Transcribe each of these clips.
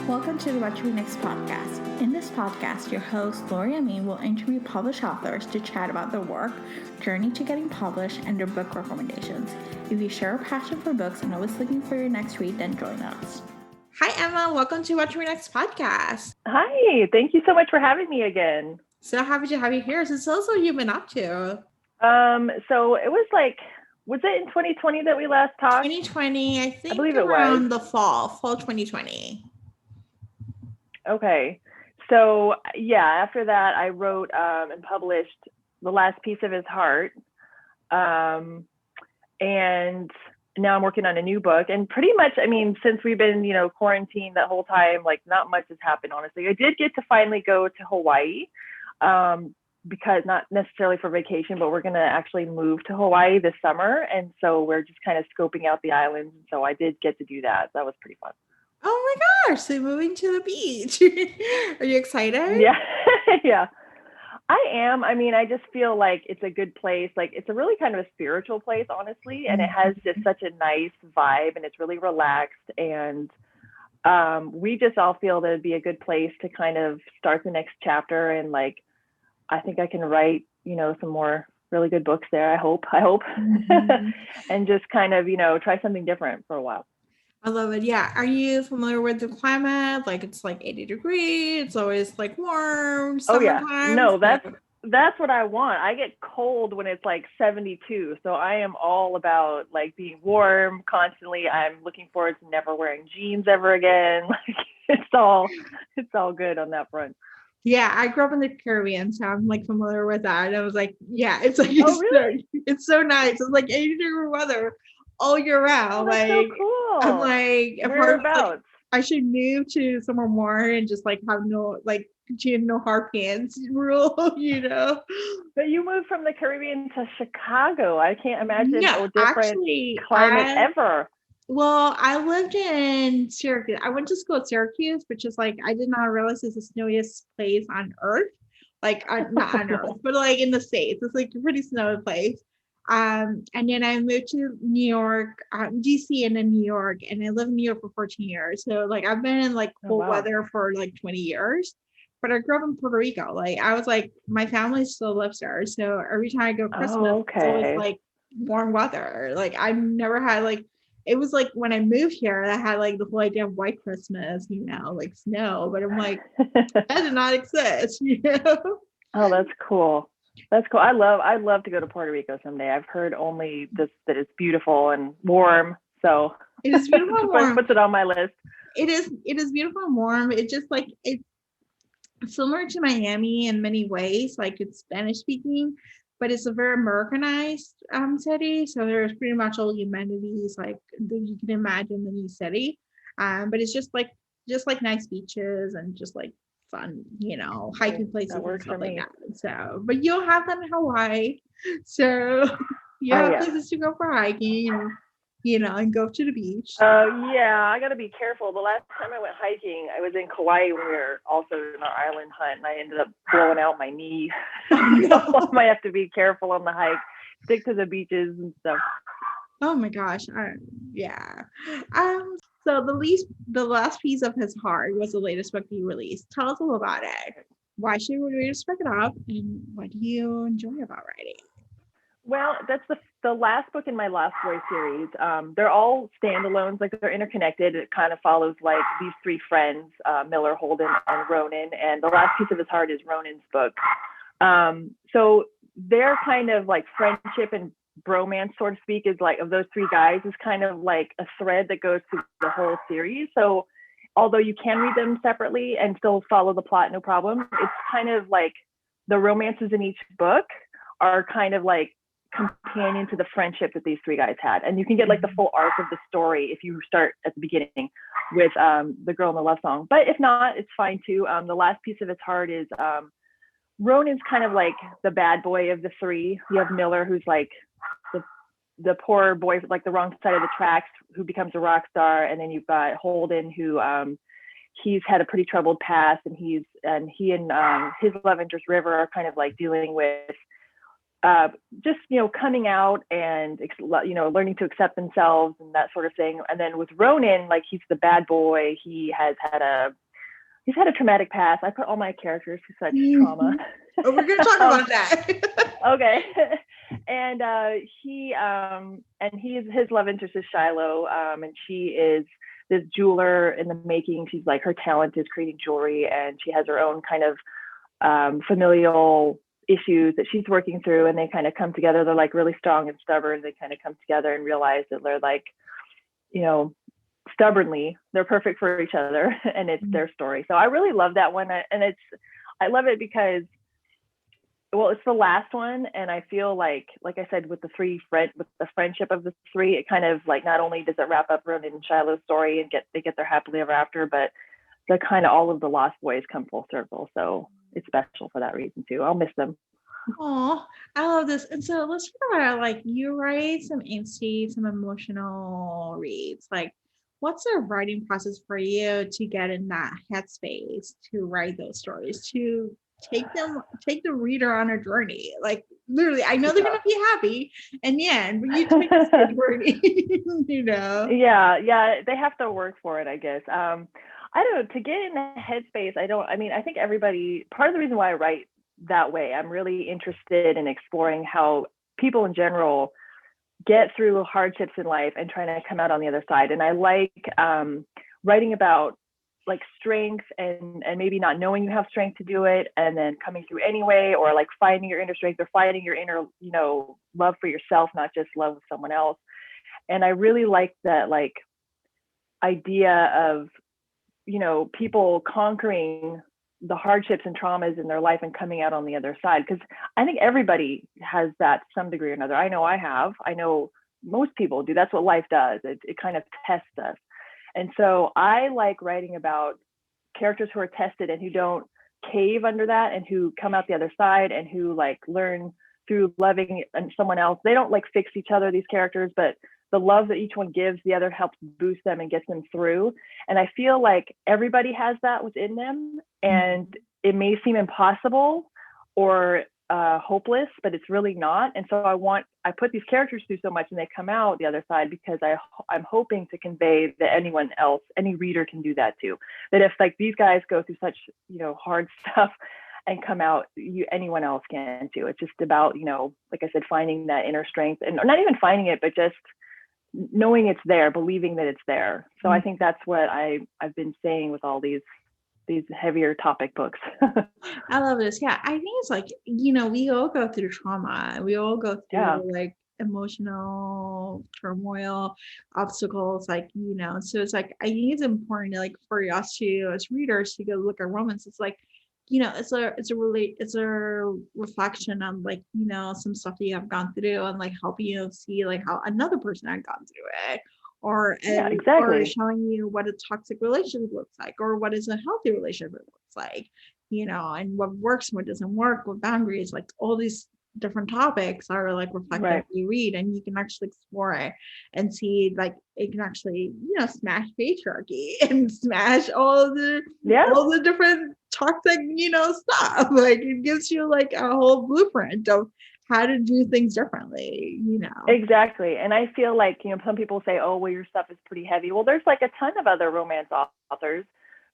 Welcome to the What to Read Next podcast. In this podcast, your host, Lori Amin, will interview published authors to chat about their work, journey to getting published, and their book recommendations. If you share a passion for books and always looking for your next read, then join us. Hi, Emma. Welcome to What to Read Next podcast. Hi. Thank you so much for having me again. So happy to have you here. So tell us what you've been up to. So it was it in 2020 that we last talked? 2020, I believe around the fall 2020. Okay. So yeah, after that I wrote and published The Last Piece of His Heart. And now I'm working on a new book, and pretty much, since we've been, quarantined that whole time, like not much has happened, honestly. I did get to finally go to Hawaii, because not necessarily for vacation, but we're going to actually move to Hawaii this summer. And so we're just kind of scoping out the islands. And so I did get to do that. That was pretty fun. Oh my gosh. So moving to the beach. Are you excited? Yeah. Yeah. I am. I just feel like it's a good place. Like, it's a really kind of a spiritual place, honestly. And it has just such a nice vibe, and it's really relaxed. And we just all feel that it'd be a good place to kind of start the next chapter. And like, I think I can write, some more really good books there. I hope, Mm-hmm. and just kind of, try something different for a while. I love it. Yeah. Are you familiar with the climate? Like, it's like 80 degrees. It's always like warm. Oh yeah. Summertime. No, that's what I want. I get cold when it's like 72. So I am all about like being warm constantly. I'm looking forward to never wearing jeans ever again. Like, it's all good on that front. Yeah, I grew up in the Caribbean, so I'm like familiar with that. And I was like, yeah, it's like, really? It's so nice. It's like 80-degree weather all year round. Oh, that's like, so cool. I'm like, whereabouts? I should move to somewhere more and just like have no hard pants rule, But you moved from the Caribbean to Chicago. I can't imagine a different climate ever. Well, I lived in Syracuse. I went to school at Syracuse, which is like, I did not realize it's the snowiest place on earth. Like, not on earth, but like in the States. It's like a pretty snowy place. And then I moved to New York, DC, and then New York. And I lived in New York for 14 years. So like, I've been in like cold weather for like 20 years. But I grew up in Puerto Rico. Like, I was like, my family still lives there. So every time I go Christmas, it's always like warm weather. Like, I've never had like, it was like when I moved here, I had like the whole idea of white Christmas, like snow, but I'm like, that did not exist, Oh, that's cool. That's cool. I'd love to go to Puerto Rico someday. I've heard only that it's beautiful and warm. So it is beautiful and warm. Puts it on my list. It is beautiful and warm. It just like, it's similar to Miami in many ways. Like, it's Spanish speaking, but it's a very Americanized city. So there's pretty much all the amenities like you can imagine in any city. But it's just like nice beaches and just like fun, hiking places and stuff like that. So, but you'll have that in Hawaii. So you have places to go for hiking, and go to the beach. Yeah, I got to be careful. The last time I went hiking, I was in Kauai when we were also in our island hunt, and I ended up blowing out my knee. So I might have to be careful on the hike, stick to the beaches and stuff. Oh my gosh. Yeah. So the Last Piece of His Heart was the latest book you released. Tell us all about it. Why should we read it, pick it up, and what do you enjoy about writing? Well, that's the last book in my Lost Boy series. They're all standalones, like they're interconnected. It kind of follows like these three friends, Miller, Holden, and Ronan. And The Last Piece of His Heart is Ronan's book. So their kind of like friendship and bromance, so to speak, is like, of those three guys, is kind of like a thread that goes through the whole series. So although you can read them separately and still follow the plot, no problem, it's kind of like the romances in each book are kind of like companion to the friendship that these three guys had. And you can get like the full arc of the story if you start at the beginning with the girl in the love song. But if not, it's fine too. The Last Piece of His Heart is Ronan's kind of like the bad boy of the three. You have Miller, who's like the poor boy, like the wrong side of the tracks, who becomes a rock star. And then you've got Holden, who he's had a pretty troubled past, and he and his love interest River are kind of like dealing with just, coming out and, learning to accept themselves and that sort of thing. And then with Ronan, like, he's the bad boy. He's had a traumatic past. I put all my characters through such trauma. Oh, we're gonna talk about that. Okay. And his love interest is Shiloh, and she is this jeweler in the making. She's like, her talent is creating jewelry, and she has her own kind of familial issues that she's working through, and they kind of come together. They're like really strong and stubborn. They kind of come together and realize that they're like, stubbornly, they're perfect for each other, and it's their story. So I really love that one, and I love it because, well, it's the last one, and I feel like I said, with the friendship of the three, it kind of like, not only does it wrap up Ronan and Shiloh's story and they get their happily ever after, but the kind of all of the Lost Boys come full circle. So it's special for that reason too. I'll miss them. Oh, I love this. And so let's talk about, like, you write some angsty, some emotional reads. Like, what's the writing process for you to get in that headspace to write those stories, to take the reader on a journey? Like, literally, I know they're gonna be happy in the end, but you take us on a journey. Yeah, they have to work for it, I guess. I don't know, to get in the headspace, I think everybody, part of the reason why I write that way, I'm really interested in exploring how people in general get through hardships in life and trying to come out on the other side. And I like writing about, like, strength and maybe not knowing you have strength to do it, and then coming through anyway, or like finding your inner strength, or finding your inner, love for yourself, not just love with someone else. And I really like that, like, idea of, people conquering the hardships and traumas in their life and coming out on the other side. Because I think everybody has that to some degree or another. I know most people do. That's what life does. It kind of tests us. And so I like writing about characters who are tested and who don't cave under that, and who come out the other side, and who, like, learn through loving someone else. They don't, like, fix each other, these characters, but the love that each one gives the other helps boost them and gets them through. And I feel like everybody has that within them, and it may seem impossible or hopeless, but it's really not. And so I put these characters through so much, and they come out the other side, because I'm hoping to convey that anyone else, any reader, can do that too. That if, like, these guys go through such, hard stuff and come out, anyone else can too. It's just about, like I said, finding that inner strength, and not even finding it, but just knowing it's there, believing that it's there. So I think that's what I've been saying with all these heavier topic books. I love this. Yeah, I think it's like, we all go through trauma. We all go through like emotional turmoil, obstacles, like, so it's like, I think it's important, like, for us to, as readers, to go look at romance. It's like, it's a reflection on, like, some stuff that you have gone through, and, like, helping you see, like, how another person had gone through it, or exactly, or showing you what a toxic relationship looks like, or what is a healthy relationship looks like, and what works and what doesn't work, what boundaries, like, all these different topics are, like, reflected when you read, and you can actually explore it and see, like, it can actually, smash patriarchy and smash all the different toxic, stuff. Like, it gives you, like, a whole blueprint of how to do things differently, Exactly. And I feel like, some people say, oh, well, your stuff is pretty heavy. Well, there's, like, a ton of other romance authors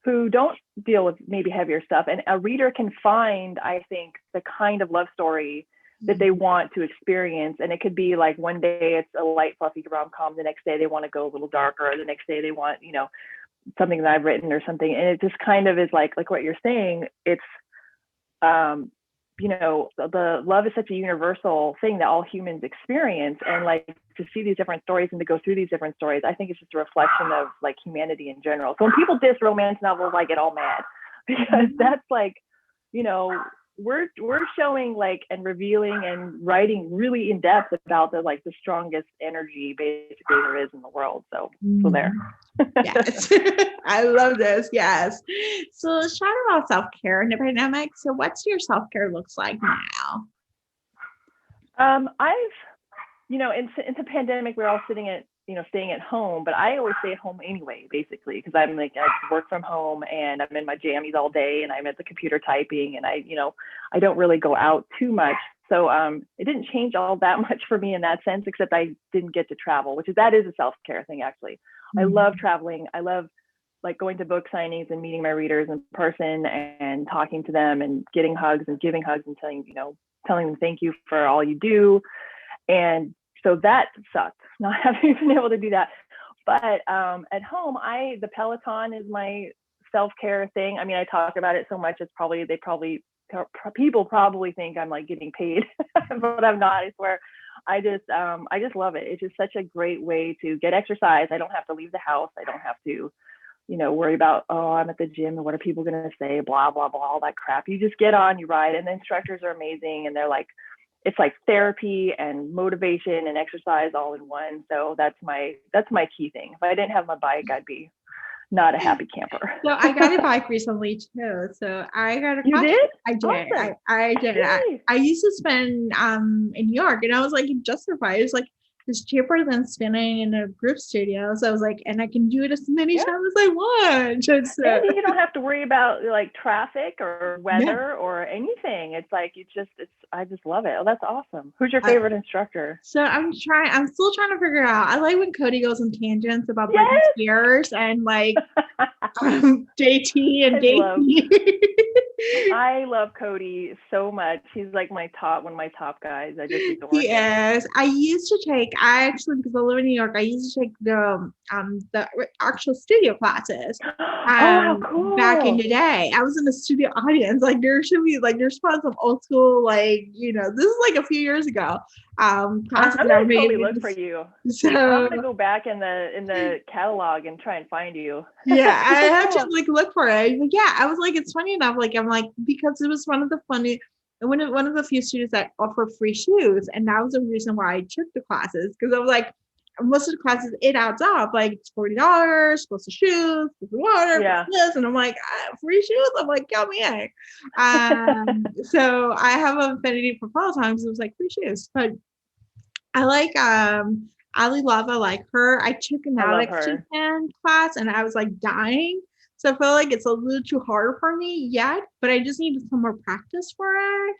who don't deal with maybe heavier stuff. And a reader can find, I think, the kind of love story that they want to experience. And it could be like, one day it's a light, fluffy rom-com. The next day they want to go a little darker. The next day they want, something that I've written or something. And it just kind of is like what you're saying. It's, the love is such a universal thing that all humans experience. And, like, to see these different stories and to go through these different stories, I think it's just a reflection of, like, humanity in general. So when people diss romance novels, I get all mad, because that's like, we're showing, like, and revealing and writing really in depth about the strongest energy basically there is in the world. So there. Yes. I love this. Yes. So let's talk about self-care in the pandemic. So what's your self-care looks like now? I've, in the pandemic, we're all sitting at, staying at home, but I always stay at home anyway, basically, because I'm like, I work from home and I'm in my jammies all day and I'm at the computer typing, and I don't really go out too much. So it didn't change all that much for me in that sense, except I didn't get to travel, that is a self-care thing, actually. I love traveling. I love like going to book signings and meeting my readers in person and talking to them and getting hugs and giving hugs and telling them thank you for all you do. And so that sucked, not having been able to do that. But at home, the Peloton is my self-care thing. I mean, I talk about it so much, people probably think I'm like getting paid, but I'm not. I swear. I just love it. It's just such a great way to get exercise. I don't have to leave the house. I don't have to, worry about, oh, I'm at the gym and what are people going to say, blah, blah, blah, all that crap. You just get on, you ride, and the instructors are amazing. And they're like, it's like therapy and motivation and exercise all in one. So that's my key thing. If I didn't have my bike, I'd be not a happy camper. So I got a bike recently too. So I got a You did? I did. Awesome. I did. I used to spend in New York, and I was like justified. It's like it's cheaper than spinning in a group studio. So I was like, and I can do it as many times as I want. Just, and you don't have to worry about like traffic or weather or anything. It's like I just love it. Oh, that's awesome. Who's your favorite instructor? So I'm still trying to figure out. I like when Cody goes on tangents about Britney Spears and like JT and JT. I love Cody so much. He's like one of my top guys. I just adore him. He is. I actually, because I live in New York, I used to take the actual studio classes. Cool. Back in the day, I was in the studio audience. Like there should be there's probably some old school this is like a few years ago. Classes I'm gonna totally look for you. So I'm gonna go back in the catalog and try and find you. Yeah, I have to look for it. But yeah, I was like, it's funny enough. Like I'm like, because it was one of the few studios that offer free shoes, and that was the reason why I took the classes, because I was like, most of the classes it adds up, like it's $40 plus the shoes, plus the water, plus this, and I'm like, free shoes. I'm like, count me in. So I have an affinity for Peloton because it was like free shoes. But I like Ali Love. I like her. I took an Japan class and I was like dying. So I feel like it's a little too hard for me yet, but I just need some more practice for it.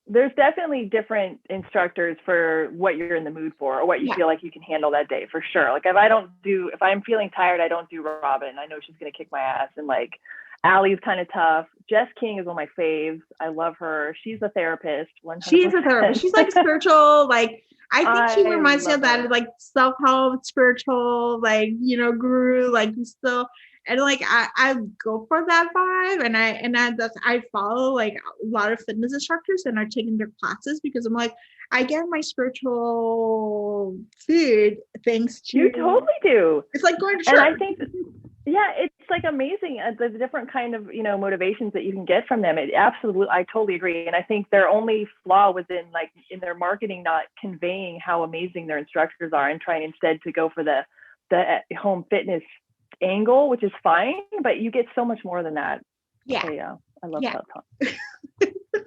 There's definitely different instructors for what you're in the mood for or what you feel like you can handle that day, for sure. Like if I'm feeling tired, I don't do Robin. I know she's going to kick my ass. And like Allie's kind of tough. Jess King is one of my faves. I love her. She's a therapist. 100%. She's a therapist. She's like spiritual. Like I think she reminds me of that, like self-help, spiritual, guru, like you still. And like I go for that vibe, and I follow like a lot of fitness instructors and are taking their classes because I'm like, I get my spiritual food thanks to you. Totally do. It's like going to church. And I think it's like amazing the different kind of motivations that you can get from them. I totally agree. And I think their only flaw was in their marketing, not conveying how amazing their instructors are, and trying instead to go for the home fitness angle, which is fine, but you get so much more than that. So, I love Peloton.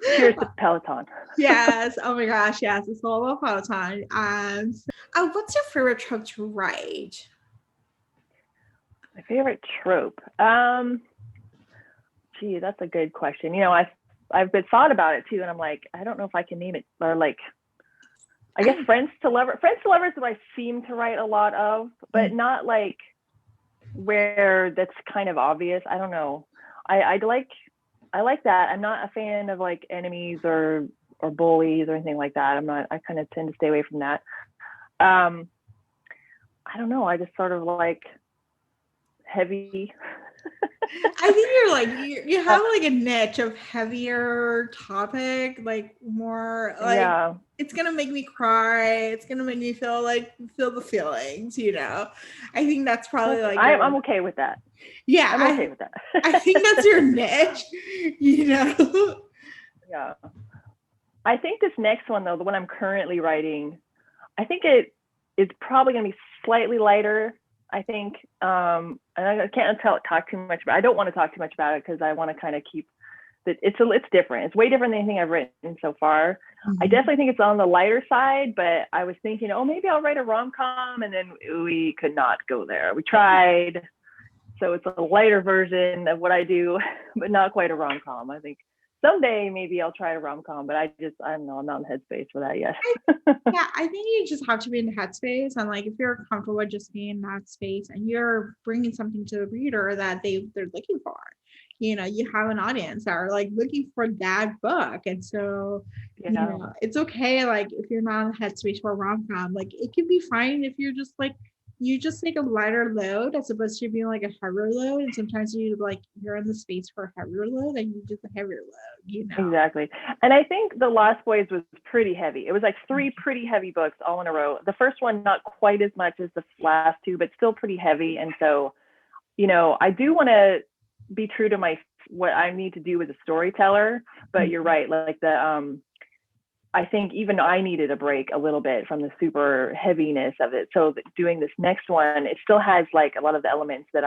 Cheers to Peloton. Yes. Oh my gosh. Yes. It's all about Peloton. What's your favorite trope to write? My favorite trope. Gee, that's a good question. I've been thought about it too, and I'm like, I don't know if I can name it, or like, I guess friends to lovers that I seem to write a lot of, but not like where that's kind of obvious. I don't know. I like that. I'm not a fan of like enemies or bullies or anything like that. I kind of tend to stay away from that. I don't know. I just sort of like heavy. I think you're like you have like a niche of heavier topic, like more like it's gonna make me cry. It's gonna make me feel the feelings. I think that's probably like I'm okay with that. Yeah, I'm okay with that. I think that's your niche. Yeah. I think this next one though, the one I'm currently writing, I think it is probably gonna be slightly lighter. I think, and I can't talk too much about. I don't want to talk too much about it because I want to kind of keep that. It's different. It's way different than anything I've written so far. Mm-hmm. I definitely think it's on the lighter side, but I was thinking, maybe I'll write a rom-com, and then we could not go there. We tried, so it's a lighter version of what I do, but not quite a rom-com. I think someday maybe I'll try a rom-com, but I don't know, I'm not in headspace for that yet. Yeah, I think you just have to be in the headspace, and like if you're comfortable just being in that space and you're bringing something to the reader that they're looking for, you have an audience that are like looking for that book, and so Yeah. it's okay. Like if you're not in the headspace for a rom-com, like it can be fine if you're just like you just take a lighter load as opposed to being like a heavier load, and sometimes you're in the space for a heavier load and you just a heavier load. Exactly. And I think The Lost Boys was pretty heavy. It was like 3 pretty heavy books all in a row. The first one, not quite as much as the last 2, but still pretty heavy. And so, I do want to be true to what I need to do as a storyteller, but you're right. Like I think even I needed a break a little bit from the super heaviness of it. So doing this next one, it still has like a lot of the elements that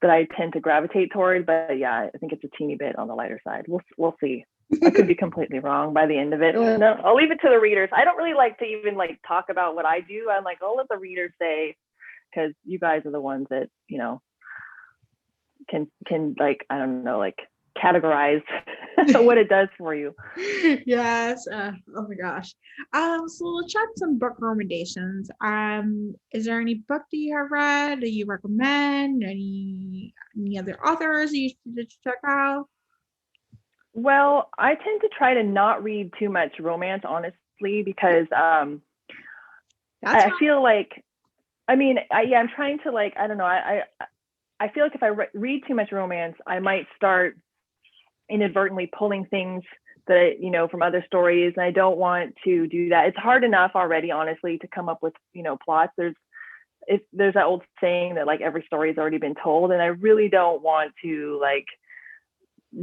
that I tend to gravitate toward. But yeah, I think it's a teeny bit on the lighter side. We'll see. I could be completely wrong by the end of it. No, I'll leave it to the readers. I don't really like to even like talk about what I do. I'm like, I'll let the readers say, because you guys are the ones that, can like, I don't know, like categorize what it does for you. Yes. Oh my gosh. So let's check some book recommendations. Is there any book that you have read that you recommend? Any other authors you should check out? Well, I tend to try to not read too much romance, honestly, because I feel like, I'm trying to like, I don't know, I feel like if I read too much romance, I might start inadvertently pulling things that from other stories, and I don't want to do that. It's hard enough already, honestly, to come up with plots. There's that old saying that like every story has already been told, and I really don't want to like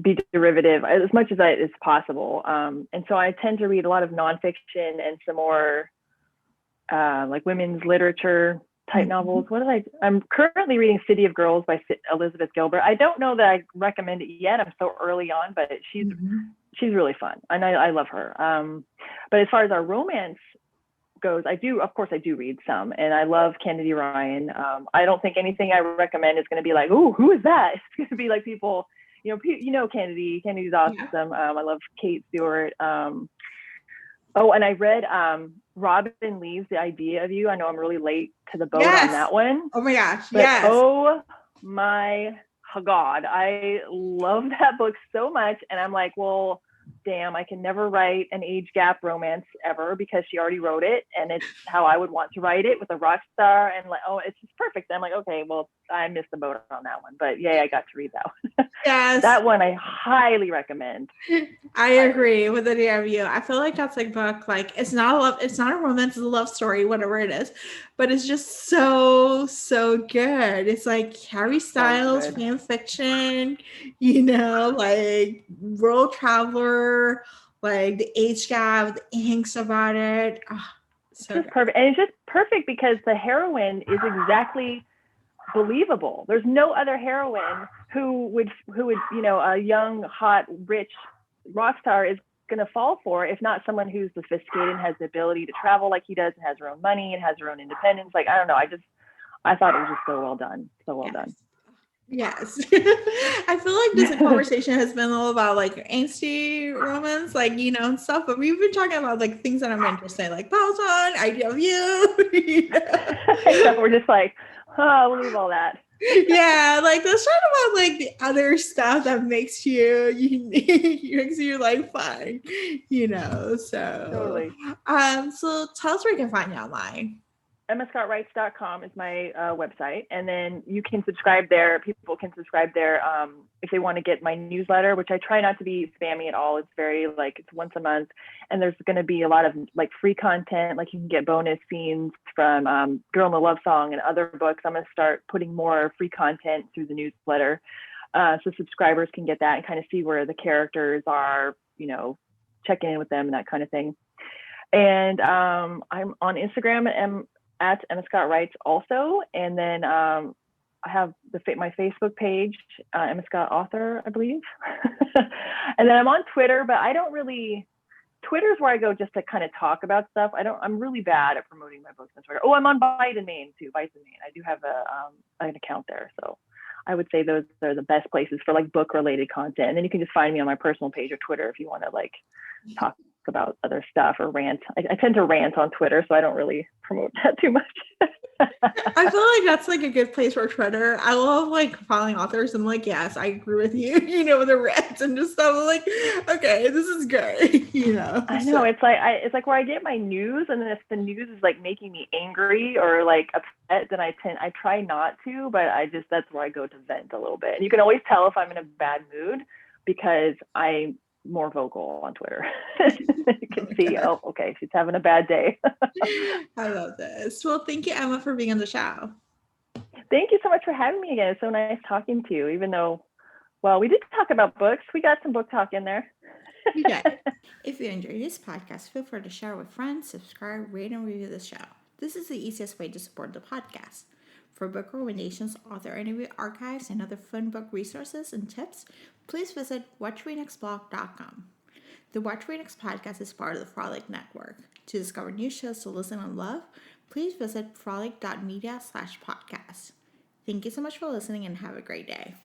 be derivative as much as is possible. And so I tend to read a lot of nonfiction and some more like women's literature type novels. I'm currently reading City of Girls by Elizabeth Gilbert. I don't know that I recommend it yet. I'm so early on, but she's really fun, and I love her. But as far as our romance goes, I do read some, and I love Kennedy Ryan. I don't think anything I recommend is going to be like, oh, who is that? It's going to be like people, Kennedy. Kennedy's awesome. I love Kate Stewart. Oh, and I read Robin Leaves the Idea of You. I know I'm really late to the boat on that one. Oh my gosh, but yes. Oh my God, I love that book so much. And I'm like, well, damn, I can never write an age gap romance ever because she already wrote it, and it's how I would want to write it with a rock star, and like, oh, it's just perfect. I'm like, okay, well, I missed the boat on that one, but yeah, I got to read that one. Yes, that one I highly recommend. I agree with the of you. I feel like that's like book, like it's not a romance, it's a love story, whatever it is, but it's just so good. It's like Harry Styles fan fiction, like world traveler, like the age gap, the angst about it. Oh, so it's just perfect. And it's just perfect because the heroine is exactly believable. There's no other heroine who would a young, hot, rich rock star is going to fall for, if not someone who's sophisticated and has the ability to travel like he does, and has her own money and has her own independence. Like, I don't know. I thought it was just so well done. So well done. Yes. I feel like this conversation has been all about like angsty romance, like, and stuff, but we've been talking about like things that I'm interested in, like Peloton, Idea of You. We're just like, oh, we'll leave all that. Yeah, like let's talk about like the other stuff that makes you like fun, so totally. So tell us where you can find you online. EmmaScottWrites.com is my website, and then you can subscribe there. People can subscribe there if they want to get my newsletter, which I try not to be spammy at all. It's very like, it's once a month, and there's going to be a lot of like free content. Like you can get bonus scenes from Girl in the Love Song and other books. I'm going to start putting more free content through the newsletter, so subscribers can get that and kind of see where the characters are, checking in with them and that kind of thing. And I'm on Instagram at Emma Scott Writes also, and then I have my Facebook page, Emma Scott Author, I believe. And then I'm on Twitter, but I don't really. Twitter's where I go just to kind of talk about stuff. I'm really bad at promoting my books on Twitter. Oh, I'm on Bite in Maine too. Bite in Maine. I do have an account there, so I would say those are the best places for like book related content. And then you can just find me on my personal page or Twitter if you want to like talk about other stuff or rant. I tend to rant on Twitter, so I don't really promote that too much. I feel like that's like a good place for Twitter. I love like following authors. I'm like, yes, I agree with you, with the rants and just stuff. I'm like, okay, this is good, I know, it's like where I get my news, and then if the news is like making me angry or like upset, then I try not to, but that's where I go to vent a little bit. And you can always tell if I'm in a bad mood because I'm more vocal on Twitter. You can see, oh, okay, she's having a bad day. I love this. Well, thank you, Emma, for being on the show. Thank you so much for having me again. It's so nice talking to you, even though, well, we did talk about books. We got some book talk in there. Okay. If you enjoyed this podcast, feel free to share with friends, subscribe, rate, and review the show. This is the easiest way to support the podcast. For book recommendations, author interview archives, and other fun book resources and tips, please visit watchrenexblog.com. The Watch Read Next podcast is part of the Frolic Network. To discover new shows to listen and love, please visit frolic.media/podcast. Thank you so much for listening and have a great day.